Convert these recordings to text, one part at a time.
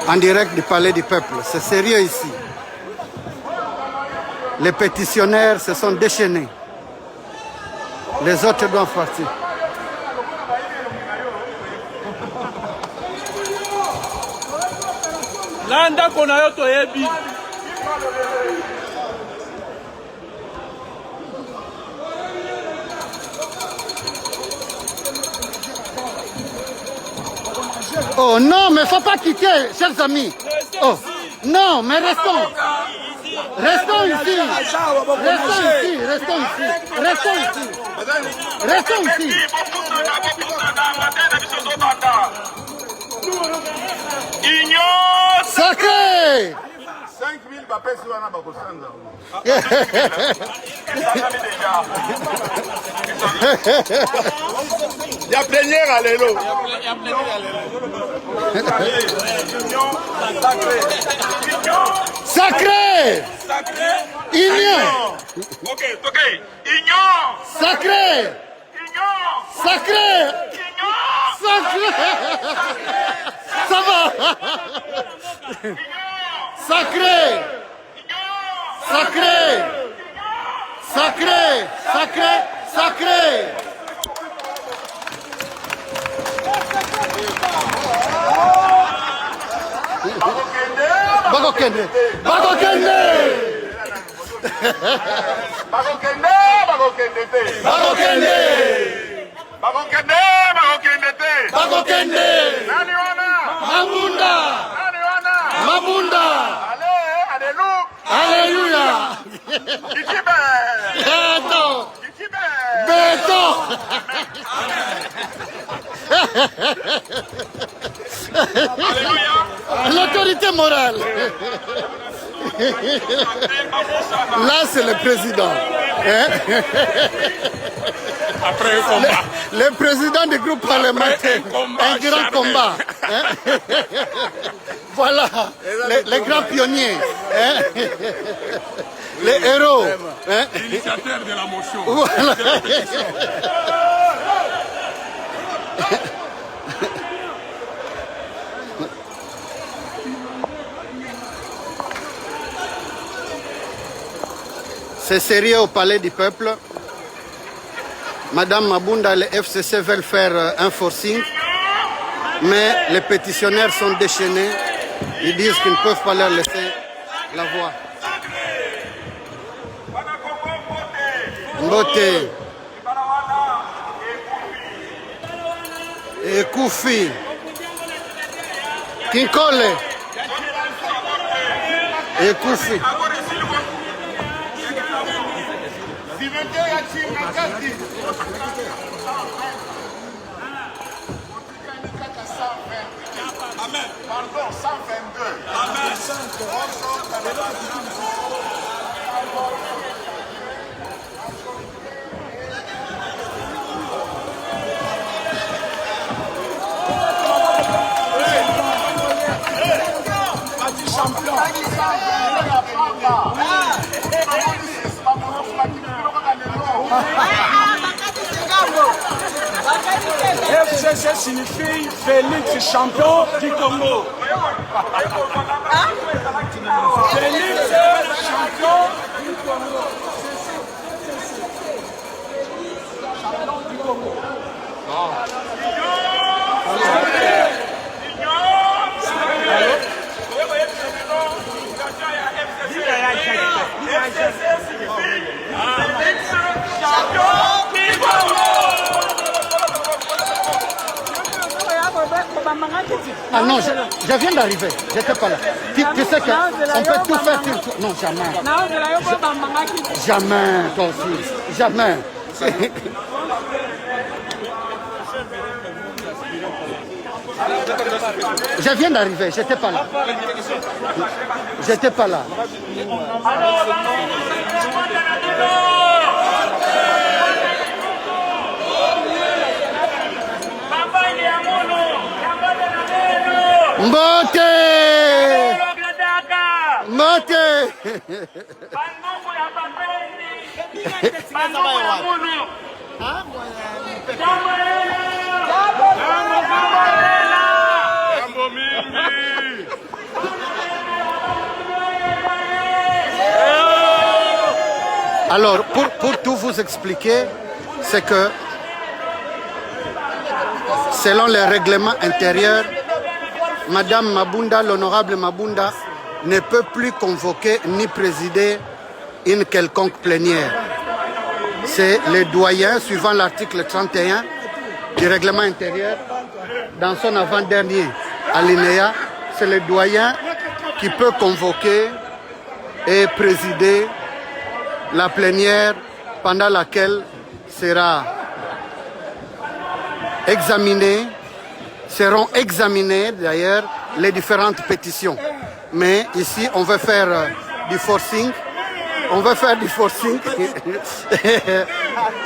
En direct du Palais du Peuple. C'est sérieux ici. Les pétitionnaires se sont déchaînés. Les autres doivent partir. Landa Konayoto Ebi. Oh non, mais il ne faut pas quitter, chers amis. Oh, non, mais restons. Restons ici. Restons ici. Restons ici. Restons ici. Restons ici. Sacré! 5000 bapesi wana bakosanda. Ya plénière à l'élo. Sacré! Union! Ok, ok. Union! Sacré! Union! Sacré! Sacré! Ça va! Sacré! Sacré! Sacré! Sacré! Sacré! Bagokende! Bagokende! Bagokende! Bagokende te! Bagokende! Bagokende! Bagokende te! Bagokende! Nani wana? Mabunda! Nani wana? Mabunda! Allez, alléluia! Alléluia! Ikibe! Beto! Ikibe! Beto! Alléluia! L'autorité morale. Là, c'est le président. Hein? Après un combat. Le président du groupe parlementaire. Un grand combat. Hein? Voilà, les grands pionniers. Hein? Les héros. Hein? L'initiateur de la motion. Voilà. C'est sérieux au Palais du Peuple. Madame Mabunda, les FCC veulent faire un forcing, mais les pétitionnaires sont déchaînés. Ils disent qu'ils ne peuvent pas leur laisser la voix. Mbote. Et Koufi. Kinkole. Et Koufi. Amen. Pardon, 122. Amen. FCC signifie Félix champion du Congo. Félix champion du Congo. Champion du Congo. Ah non, je viens d'arriver, j'étais pas là. Tu sais qu'on peut tout faire. Non, jamais. Jamais, toi aussi. Jamais. Je viens d'arriver, j'étais pas là. J'étais pas là. Mbote! Mbote! Jambo mingi. Alors, pour tout vous expliquer, c'est que selon les règlements intérieurs, Madame Mabunda, l'honorable Mabunda, ne peut plus convoquer ni présider une quelconque plénière. C'est le doyen, suivant l'article 31 du règlement intérieur, dans son avant-dernier alinéa, c'est le doyen qui peut convoquer et présider la plénière pendant laquelle seront examinées d'ailleurs les différentes pétitions. Mais ici, on veut faire du forcing. On veut faire du forcing.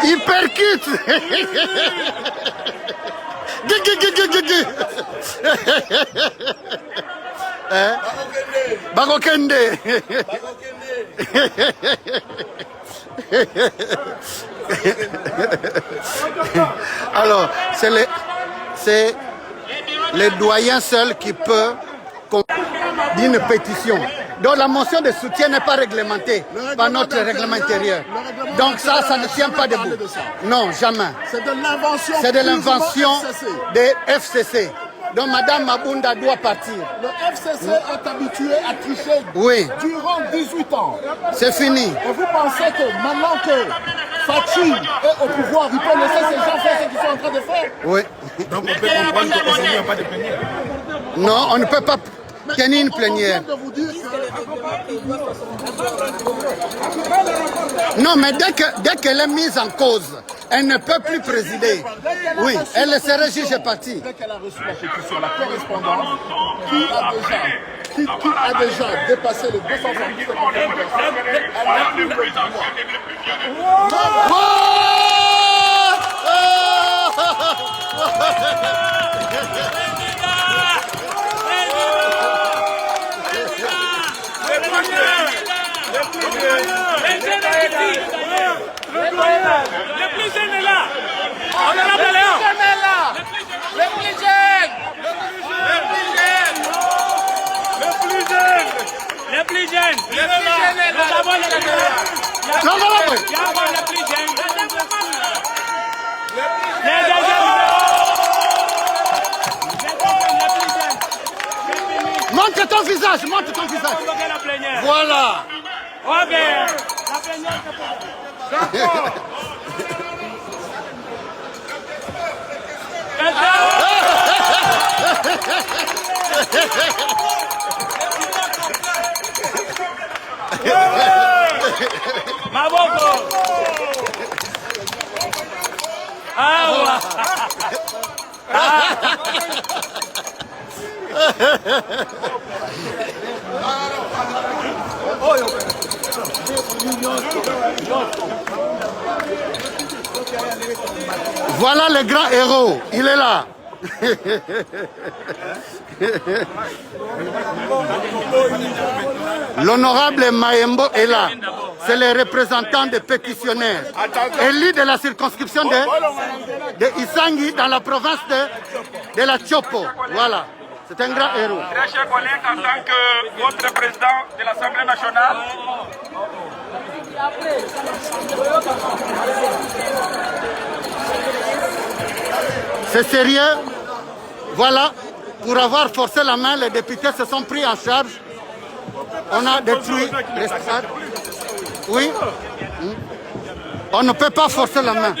Il percute. Bagokende. Alors, c'est le doyen seul qui peut d'une pétition. Donc la motion de soutien n'est pas réglementée par notre règlement intérieur. Donc ça ne tient pas debout. Non, jamais. C'est de l'invention des FCC. Donc Madame Mabunda doit partir. Le FCC est habitué à tricher durant 18 ans. C'est fini. Et vous pensez que maintenant que Fachi est au pouvoir, il peut laisser ces gens faire ce qu'ils sont en train de faire? Oui. Donc on peut comprendre qu'aujourd'hui, il n'y a pas de plénière. Non, on ne peut pas tenir une plénière. Non, mais dès qu'elle est mise en cause, elle ne peut plus présider. Oui, elle serait juge partie. Dès qu'elle a reçu la pétition, la correspondance, qui a déjà dépassé les 270 personnes, elle a plus le Le plus jeune est là. On est là, Léon. Le plus jeune. Le plus jeune. Nous avons le plus jeune. Montre ton visage, montre ton visage. Voilà. Ok. Maboko. Voilà le grand héros, il est là. L'honorable Maembo est là. C'est le représentant des pétitionnaires, élu de la circonscription de Isangi dans la province de la Chopo. Voilà, c'est un grand héros. Très chers collègues, en tant que votre président de l'Assemblée nationale, c'est sérieux. Voilà, pour avoir forcé la main, les députés se sont pris en charge. On a détruit les stades. Oui. On ne peut pas forcer la main.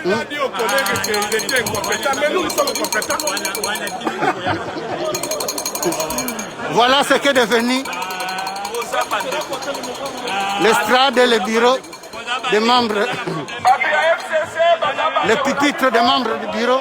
on a dit aux collègues qu'il était incompétent, mais nous sommes compétents. Voilà ce qu'est devenu l'estrade et le bureau des membres, le pupitre des membres du bureau.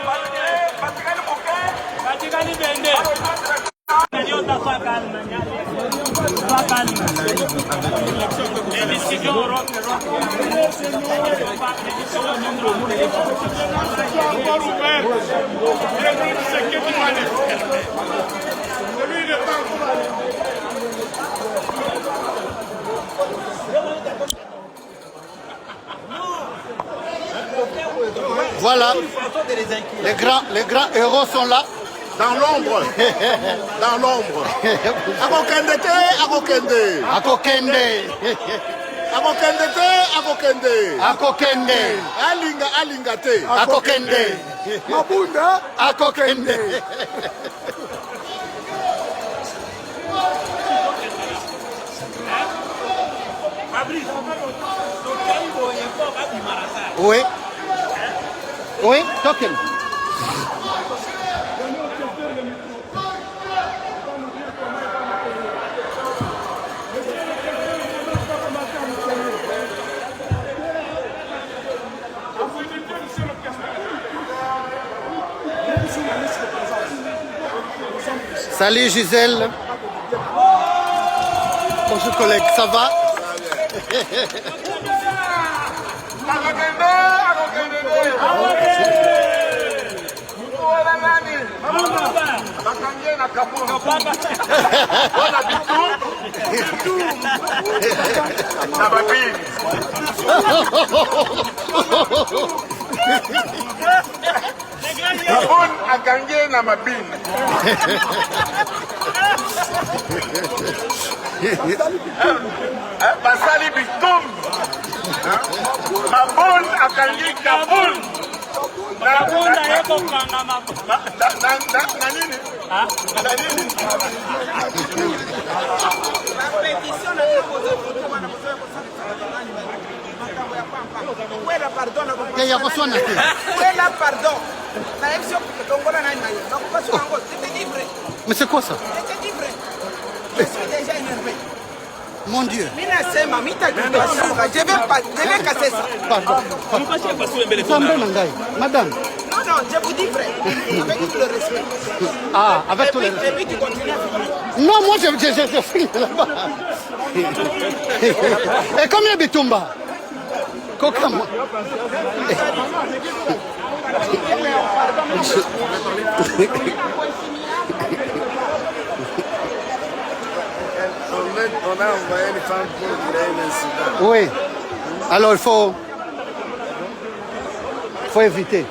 Voilà, les grands héros sont là. Dans l'ombre. Dans l'ombre. Akokende te, akokende. Akokende. Akokende te, akokende. Akokende. Alinga te. Akokende. Mabunda, Akokende. Oui. Oui, token. Salut Gisèle. Bonjour collègue, ça va? Kabun akange na mabini. Basali bitum. Kabun akange kabun. Kabun na yeko kanga mama. Na nini? Na nini? Mais c'est quoi ça? Je suis déjà énervé. Mon Dieu. Je vais casser ça. Pardon. Madame. Non, non, je vous dis vrai. Avec tout le respect. Ah, avec tout le respect. Et puis tu continues à filmer. Non, moi je filme là-bas. Et combien de Bitumba? Coca, moi. On a envoyé une femme pour créer un incident. Oui. Alors il faut éviter.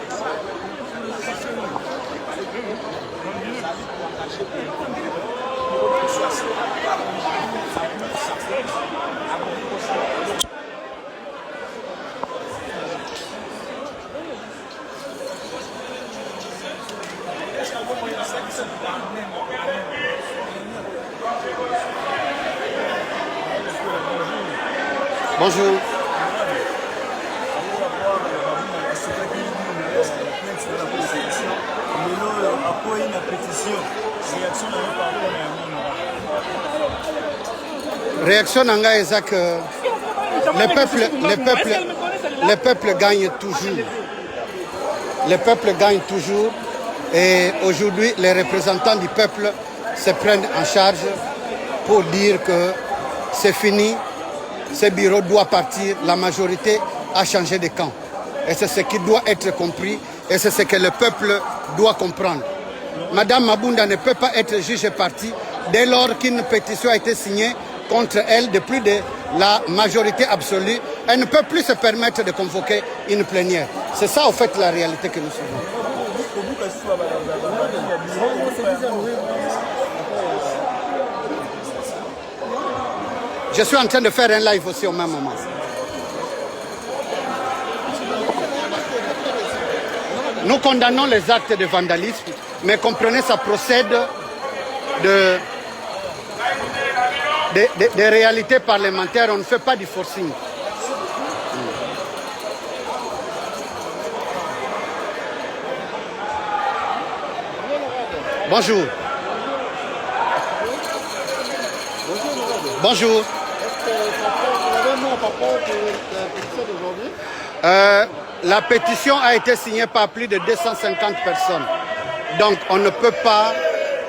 Bonjour. Réaction nanga est que les peuples gagnent toujours. Les peuples gagnent toujours. Et aujourd'hui, les représentants du peuple se prennent en charge pour dire que c'est fini. Ce bureau doit partir, la majorité a changé de camp. Et c'est ce qui doit être compris et c'est ce que le peuple doit comprendre. Madame Mabunda ne peut pas être juge parti dès lors qu'une pétition a été signée contre elle de plus de la majorité absolue. Elle ne peut plus se permettre de convoquer une plénière. C'est ça au fait la réalité que nous suivons. Je suis en train de faire un live aussi au même moment. Nous condamnons les actes de vandalisme, mais comprenez, ça procède des réalités parlementaires. On ne fait pas du forcing. Bonjour. Bonjour. La pétition a été signée par plus de 250 personnes. Donc on ne peut pas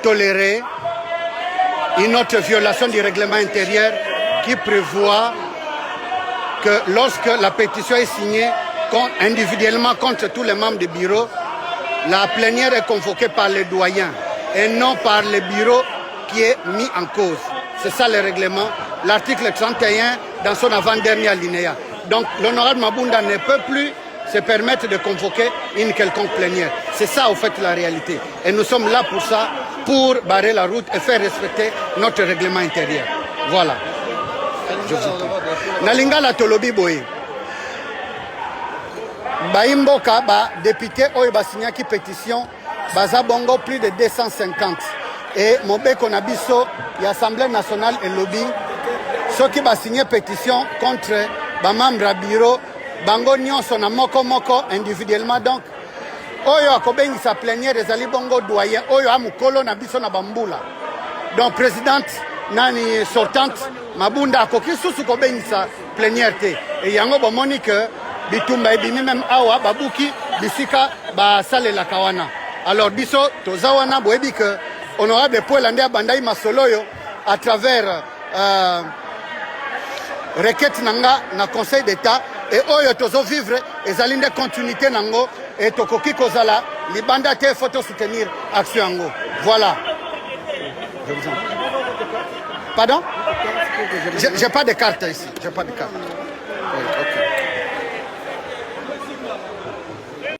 tolérer une autre violation du règlement intérieur qui prévoit que lorsque la pétition est signée individuellement contre tous les membres du bureau, la plénière est convoquée par les doyens et non par le bureau qui est mis en cause. C'est ça le règlement, l'article 31 dans son avant-dernier alinéa. Donc l'honorable Mabunda ne peut plus se permettre de convoquer une quelconque plénière. C'est ça au fait la réalité. Et nous sommes là pour ça, pour barrer la route et faire respecter notre règlement intérieur. Voilà. Je vous en prie. na lingala tolobi boye baimboka ba député oyo basignaki pétition baza bongo plus de 250 et mobeko na biso ya Assemblée nationale et lobby soki basigné pétition contre bamembre ya bureau bango nyonso na moko moko individuellement donc oyo akobengisa plénière ezali bongo doyen oyo amukolo na biso na bambula donc présidente nani sortante Mabunda akoki susu kobengisa plénière te et yango bomoni que bitumba ebimi même awa babuki bisika basalelaka wana alors biso toza wana boyebi que honorable Paul Andé abandai masoloyo à travers requête nanga na conseil d'état et oyo tozo vivre ezali nde continuité nango et tokoki kozala libanda te faut soutenir action yango voilà. Je vous en prie. Pardon? J'ai pas de carte ici. J'ai pas de carte. Oui, ok.